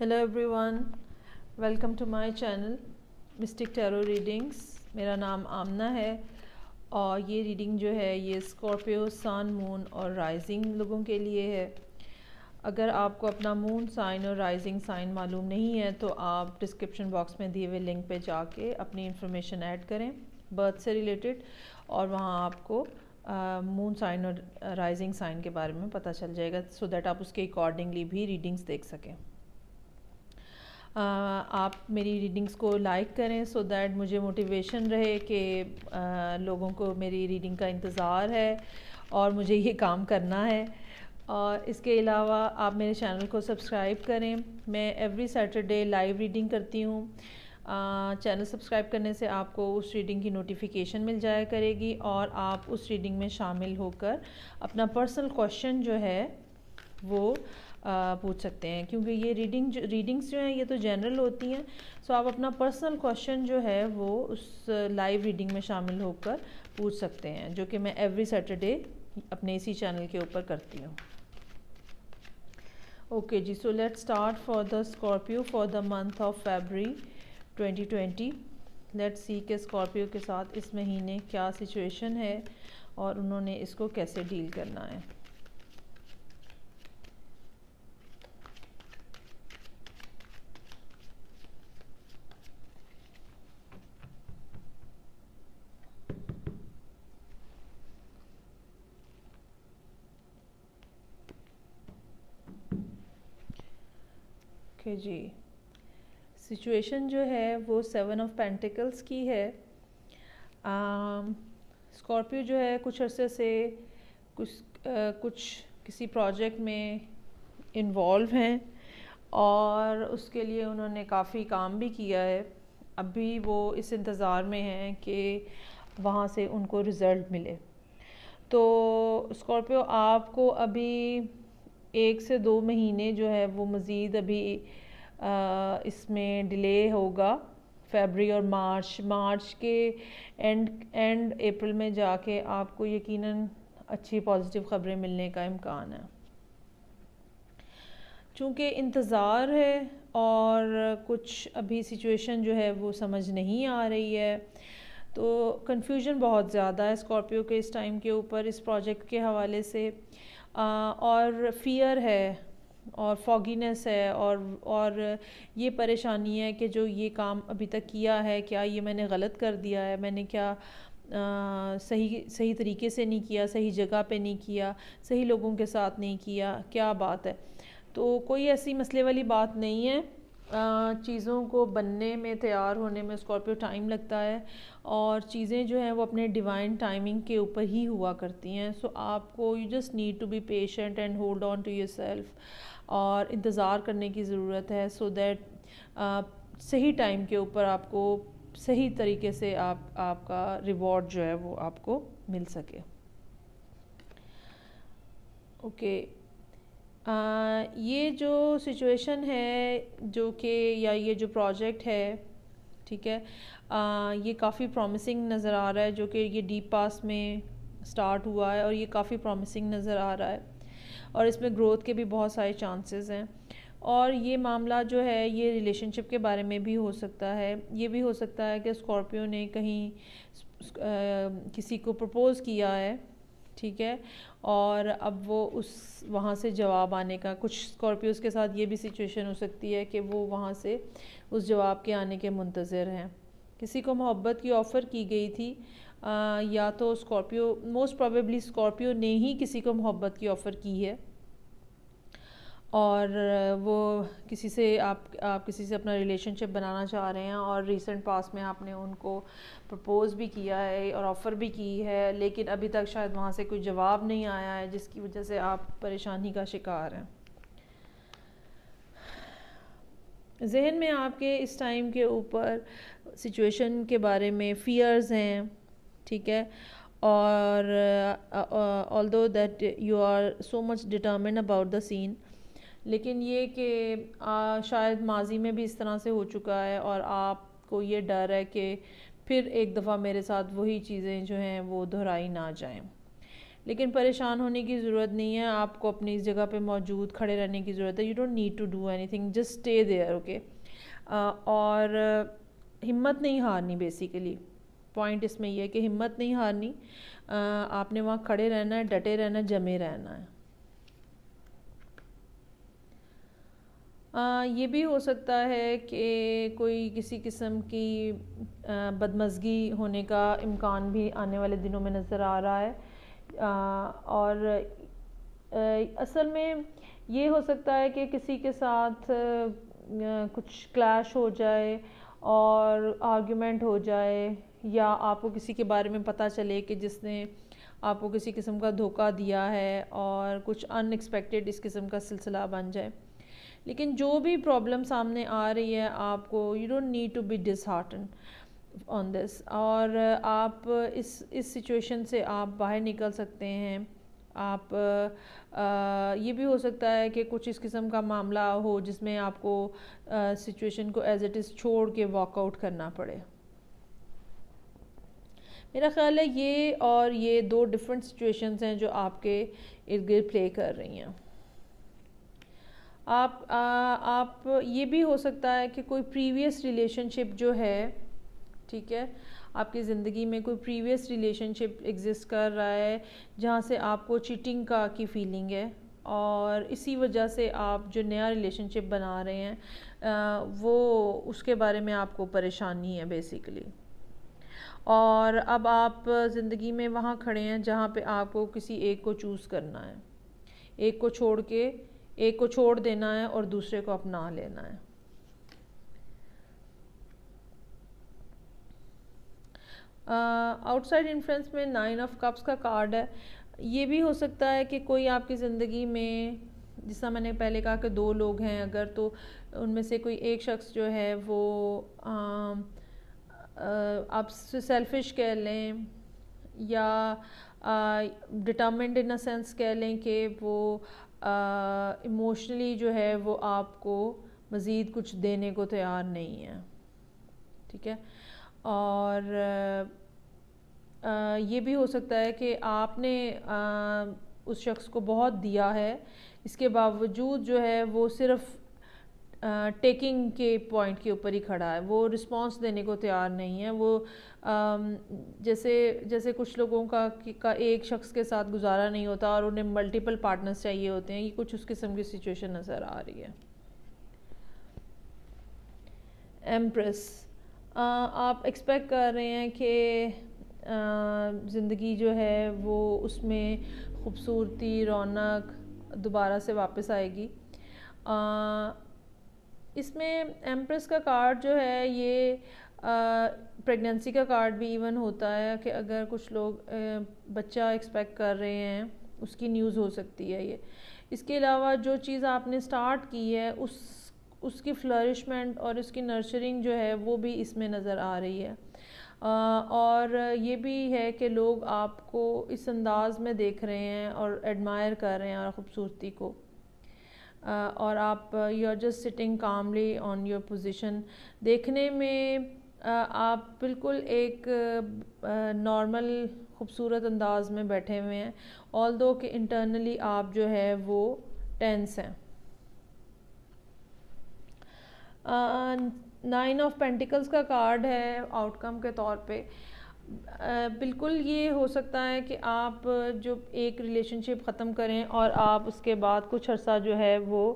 Hello everyone, welcome to my channel mystic tarot readings. میرا نام آمنہ ہے اور یہ ریڈنگ جو ہے یہ اسکارپیو سن، مون اور رائزنگ لوگوں کے لیے ہے۔ اگر آپ کو اپنا مون سائن اور رائزنگ سائن معلوم نہیں ہے تو آپ ڈسکرپشن باکس میں دیے ہوئے لنک پہ جا کے اپنی انفارمیشن ایڈ کریں برتھ سے ریلیٹڈ، اور وہاں آپ کو مون سائن اور رائزنگ سائن کے بارے میں پتہ چل جائے گا، سو دیٹ آپ اس کے اکارڈنگلی بھی ریڈنگس دیکھ سکیں۔ آپ میری ریڈنگس کو لائک کریں سو دیٹ مجھے موٹیویشن رہے کہ لوگوں کو میری ریڈنگ کا انتظار ہے اور مجھے یہ کام کرنا ہے۔ اور اس کے علاوہ آپ میرے چینل کو سبسکرائب کریں۔ میں ایوری سیٹرڈے لائیو ریڈنگ کرتی ہوں۔ چینل سبسکرائب کرنے سے آپ کو اس ریڈنگ کی نوٹیفیکیشن مل جایا کرے گی اور آپ اس ریڈنگ میں شامل ہو کر اپنا پرسنل کویشچن جو ہے وہ پوچھ سکتے ہیں، کیونکہ یہ ریڈنگس جو ہیں یہ تو جنرل ہوتی ہیں، سو آپ اپنا پرسنل کویشچن جو ہے وہ اس لائیو ریڈنگ میں شامل ہو کر پوچھ سکتے ہیں، جو کہ میں ایوری سیٹرڈے اپنے اسی چینل کے اوپر کرتی ہوں۔ اوکے جی، so let start for the Scorpio for the month of February 2020۔ Let see کہ اسکارپیو کے ساتھ اس مہینے کیا سچویشن ہے اور انہوں نے اس کو کیسے ڈیل کرنا ہے۔ اوکے جی، سچویشن جو ہے وہ 7 آف پینٹیکلز کی ہے۔ اسکارپیو جو ہے کچھ عرصے سے کچھ کسی پروجیکٹ میں انوالو ہیں اور اس کے لیے انہوں نے کافی کام بھی کیا ہے۔ ابھی وہ اس انتظار میں ہیں کہ وہاں سے ان کو رزلٹ ملے۔ تو اسکارپیو آپ کو ابھی 1 سے 2 مہینے جو ہے وہ مزید ابھی اس میں ڈیلے ہوگا۔ فیبرری اور مارچ کے اینڈ اپریل میں جا کے آپ کو یقیناً اچھی پازیٹیو خبریں ملنے کا امکان ہے۔ چونکہ انتظار ہے اور کچھ ابھی سچویشن جو ہے وہ سمجھ نہیں آ رہی ہے، تو کنفیوژن بہت زیادہ ہے اسکارپیو کے اس ٹائم کے اوپر اس پروجیکٹ کے حوالے سے، اور فیئر ہے اور فوگینس ہے اور یہ پریشانی ہے کہ جو یہ کام ابھی تک کیا ہے کیا یہ میں نے غلط کر دیا ہے، میں نے کیا صحیح طریقے سے نہیں کیا، صحیح جگہ پہ نہیں کیا، صحیح لوگوں کے ساتھ نہیں کیا، کیا بات ہے۔ تو کوئی ایسی مسئلے والی بات نہیں ہے، چیزوں کو بننے میں تیار ہونے میں اسکارپیو ٹائم لگتا ہے اور چیزیں جو ہیں وہ اپنے ڈیوائن ٹائمنگ کے اوپر ہی ہوا کرتی ہیں۔ سو آپ کو you just need to be patient and hold on to yourself, اور انتظار کرنے کی ضرورت ہے سو دیٹ صحیح ٹائم کے اوپر آپ کو صحیح طریقے سے آپ کا ریوارڈ جو ہے وہ آپ کو مل سکے۔ اوکے، یہ جو سچویشن ہے جو کہ یا یہ جو پروجیکٹ ہے، ٹھیک ہے، یہ کافی پرومسنگ نظر آ رہا ہے، جو کہ یہ ڈیپ پاس میں سٹارٹ ہوا ہے اور یہ کافی پرومسنگ نظر آ رہا ہے اور اس میں گروتھ کے بھی بہت سارے چانسز ہیں۔ اور یہ معاملہ جو ہے یہ ریلیشن شپ کے بارے میں بھی ہو سکتا ہے۔ یہ بھی ہو سکتا ہے کہ اسکارپیو نے کہیں کسی کو پرپوز کیا ہے، ٹھیک ہے، اور اب وہ وہاں سے جواب آنے کا، کچھ اسکارپیوز کے ساتھ یہ بھی سچویشن ہو سکتی ہے کہ وہ وہاں سے اس جواب کے آنے کے منتظر ہیں۔ کسی کو محبت کی آفر کی گئی تھی، یا تو اسکارپیو، موسٹ پروبیبلی اسکارپیو نے ہی کسی کو محبت کی آفر کی ہے اور وہ کسی سے آپ کسی سے اپنا ریلیشن شپ بنانا چاہ رہے ہیں اور ریسنٹ پاس میں آپ نے ان کو پرپوز بھی کیا ہے اور آفر بھی کی ہے، لیکن ابھی تک شاید وہاں سے کوئی جواب نہیں آیا ہے، جس کی وجہ سے آپ پریشانی کا شکار ہیں۔ ذہن میں آپ کے اس ٹائم کے اوپر سچویشن کے بارے میں فیئرز ہیں، ٹھیک ہے، اور although that you are so much determined about the scene، لیکن یہ کہ شاید ماضی میں بھی اس طرح سے ہو چکا ہے اور آپ کو یہ ڈر ہے کہ پھر ایک دفعہ میرے ساتھ وہی چیزیں جو ہیں وہ دہرائی نہ جائیں، لیکن پریشان ہونے کی ضرورت نہیں ہے، آپ کو اپنی اس جگہ پہ موجود کھڑے رہنے کی ضرورت ہے. You don't need to do anything, just stay there. Okay. اور ہمت نہیں ہارنی. بیسیکلی پوائنٹ اس میں یہ ہے کہ ہمت نہیں ہارنی، آپ نے وہاں کھڑے رہنا ہے، ڈٹے رہنا ہے، جمے رہنا ہے. یہ بھی ہو سکتا ہے کہ کوئی کسی قسم کی بدمزگی ہونے کا امکان بھی آنے والے دنوں میں نظر آ رہا ہے. اور اصل میں یہ ہو سکتا ہے کہ کسی کے ساتھ کچھ کلیش ہو جائے اور آرگیومنٹ ہو جائے، یا آپ کو کسی کے بارے میں پتہ چلے کہ جس نے آپ کو کسی قسم کا دھوکہ دیا ہے اور کچھ ان ایکسپیکٹڈ اس قسم کا سلسلہ بن جائے. لیکن جو بھی پرابلم سامنے آ رہی ہے آپ کو، you don't need to be disheartened on this. اور آپ اس سچویشن سے آپ باہر نکل سکتے ہیں. آپ یہ بھی ہو سکتا ہے کہ کچھ اس قسم کا معاملہ ہو جس میں آپ کو سچویشن کو ایز اٹ از چھوڑ کے واک آؤٹ کرنا پڑے. میرا خیال ہے یہ دو ڈفرینٹ سچویشنز ہیں جو آپ کے ارد گرد پلے کر رہی ہیں. آپ یہ بھی ہو سکتا ہے کہ کوئی پریویس ریلیشن شپ جو ہے، ٹھیک ہے، آپ کی زندگی میں کوئی پریویس ریلیشن شپ ایگزسٹ کر رہا ہے جہاں سے آپ کو چیٹنگ کی فیلنگ ہے، اور اسی وجہ سے آپ جو نیا ریلیشن شپ بنا رہے ہیں وہ اس کے بارے میں آپ کو پریشانی ہے بیسیکلی. اور اب آپ زندگی میں وہاں کھڑے ہیں جہاں پہ آپ کو کسی ایک کو چوز کرنا ہے، ایک کو چھوڑ دینا ہے اور دوسرے کو اپنا لینا ہے. آؤٹ سائڈ انفلوئنس میں 9 آف کپس کا کارڈ ہے. یہ بھی ہو سکتا ہے کہ کوئی آپ کی زندگی میں، جس طرح میں نے پہلے کہا کہ 2 لوگ ہیں اگر، تو ان میں سے کوئی ایک شخص جو ہے وہ آپ سے سیلفش کہہ لیں یا ڈٹرمنڈ ان اے سینس کہہ لیں کہ وہ ایموشنلی جو ہے وہ آپ کو مزید کچھ دینے کو تیار نہیں ہے. ٹھیک ہے. اور یہ بھی ہو سکتا ہے کہ آپ نے اس شخص کو بہت دیا ہے، اس کے باوجود جو ہے وہ صرف ٹیکنگ کے پوائنٹ کے اوپر ہی کھڑا ہے، وہ رسپانس دینے کو تیار نہیں ہے. وہ جیسے کچھ لوگوں کا ایک شخص کے ساتھ گزارا نہیں ہوتا اور انہیں ملٹیپل پارٹنرز چاہیے ہوتے ہیں. یہ کچھ اس قسم کی سچویشن نظر آ رہی ہے. ایمپریس، آپ ایکسپیکٹ کر رہے ہیں کہ زندگی جو ہے وہ اس میں خوبصورتی، رونق دوبارہ سے واپس آئے گی. اس میں ایمپریس کا کارڈ جو ہے یہ پریگننسی کا کارڈ بھی ایون ہوتا ہے کہ اگر کچھ لوگ بچہ ایکسپیکٹ کر رہے ہیں اس کی نیوز ہو سکتی ہے یہ. اس کے علاوہ جو چیز آپ نے سٹارٹ کی ہے اس کی فلرشمنٹ اور اس کی نرچرنگ جو ہے وہ بھی اس میں نظر آ رہی ہے. اور یہ بھی ہے کہ لوگ آپ کو اس انداز میں دیکھ رہے ہیں اور ایڈمائر کر رہے ہیں اور خوبصورتی کو، اور آپ you are just sitting calmly on your position. دیکھنے میں آپ بالکل ایک نارمل خوبصورت انداز میں بیٹھے ہوئے ہیں، آلدو کہ انٹرنلی آپ جو ہے وہ ٹینس ہیں. 9 آف پینٹیکلز کا کارڈ ہے آؤٹ کم کے طور پہ. بالکل یہ ہو سکتا ہے کہ آپ جو ایک ریلیشن شپ ختم کریں اور آپ اس کے بعد کچھ عرصہ جو ہے وہ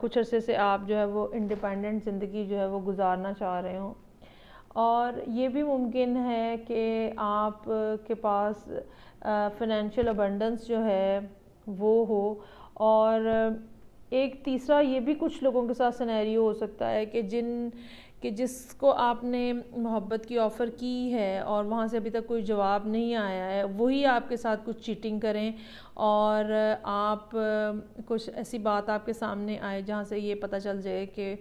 کچھ عرصے سے آپ جو ہے وہ انڈیپینڈنٹ زندگی جو ہے وہ گزارنا چاہ رہے ہوں. اور یہ بھی ممکن ہے کہ آپ کے پاس فائنینشیل ابنڈنس جو ہے وہ ہو. اور ایک تیسرا یہ بھی کچھ لوگوں کے ساتھ سینیریو ہو سکتا ہے کہ جس کو آپ نے محبت کی آفر کی ہے اور وہاں سے ابھی تک کوئی جواب نہیں آیا ہے، وہی آپ کے ساتھ کچھ چیٹنگ کریں اور آپ کچھ ایسی بات آپ کے سامنے آئے جہاں سے یہ پتہ چل جائے کہ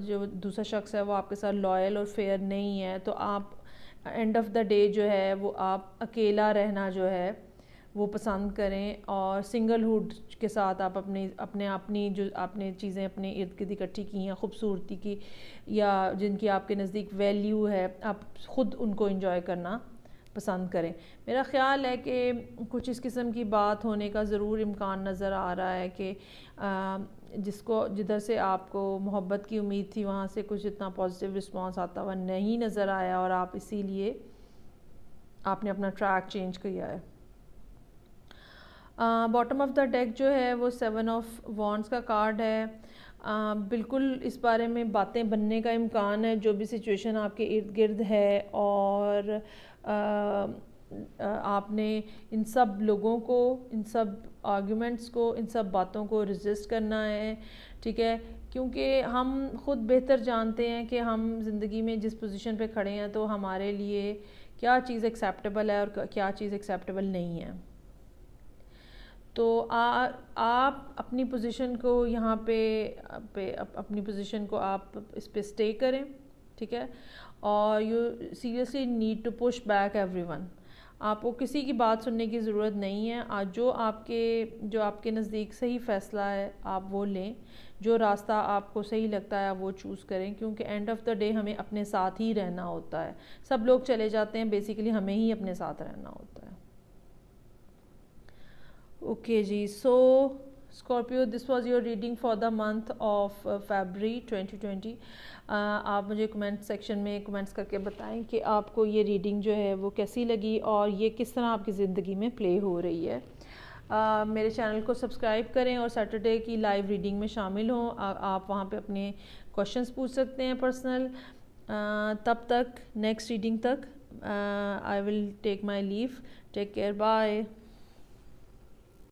جو دوسرا شخص ہے وہ آپ کے ساتھ لائل اور فیئر نہیں ہے. تو آپ اینڈ آف دا ڈے جو ہے وہ آپ اکیلا رہنا جو ہے وہ پسند کریں، اور سنگل ہوڈ کے ساتھ آپ اپنی جو آپ نے چیزیں اپنے ارد گرد اکٹھی کی ہیں خوبصورتی کی یا جن کی آپ کے نزدیک ویلیو ہے، آپ خود ان کو انجوائے کرنا پسند کریں. میرا خیال ہے کہ کچھ اس قسم کی بات ہونے کا ضرور امکان نظر آ رہا ہے کہ جدھر سے آپ کو محبت کی امید تھی وہاں سے کچھ اتنا پازیٹیو رسپانس آتا ہوا نہیں نظر آیا اور آپ اسی لیے آپ نے اپنا ٹریک چینج کیا ہے. باٹم آف دا ڈیک جو ہے وہ 7 آف وانڈس کا کارڈ ہے. بالکل اس بارے میں باتیں بننے کا امکان ہے جو بھی سچویشن آپ کے ارد گرد ہے, اور آپ نے ان سب لوگوں کو, ان سب آرگیومنٹس کو, ان سب باتوں کو ریزسٹ کرنا ہے, ٹھیک ہے, کیونکہ ہم خود بہتر جانتے ہیں کہ ہم زندگی میں جس پوزیشن پہ کھڑے ہیں تو ہمارے لیے کیا چیز ایکسیپٹیبل ہے اور کیا چیز ایکسیپٹیبل نہیں ہے. تو آپ اپنی پوزیشن کو یہاں پہ اپنی پوزیشن کو آپ اس پہ اسٹے کریں, ٹھیک ہے, اور you seriously need to push back everyone. آپ کو کسی کی بات سننے کی ضرورت نہیں ہے. آج جو آپ کے نزدیک صحیح فیصلہ ہے آپ وہ لیں, جو راستہ آپ کو صحیح لگتا ہے آپ وہ چوز کریں, کیونکہ اینڈ آف دا ڈے ہمیں اپنے ساتھ ہی رہنا ہوتا ہے. سب لوگ چلے جاتے ہیں, بیسیکلی ہمیں ہی اپنے ساتھ رہنا ہوتا ہے. اوکے جی, so Scorpio, this was your reading for the month of February 2020. آپ مجھے کمنٹ سیکشن میں کمنٹس کر کے بتائیں کہ آپ کو یہ ریڈنگ جو ہے وہ کیسی لگی اور یہ کس طرح آپ کی زندگی میں پلے ہو رہی ہے. میرے چینل کو سبسکرائب کریں اور سیٹرڈے کی لائیو ریڈنگ میں شامل ہوں. آپ وہاں پہ اپنے کوشچنس پوچھ سکتے ہیں پرسنل. تب تک نیکسٹ ریڈنگ تک آئی ول ٹیک مائی لیو. Take care, bye.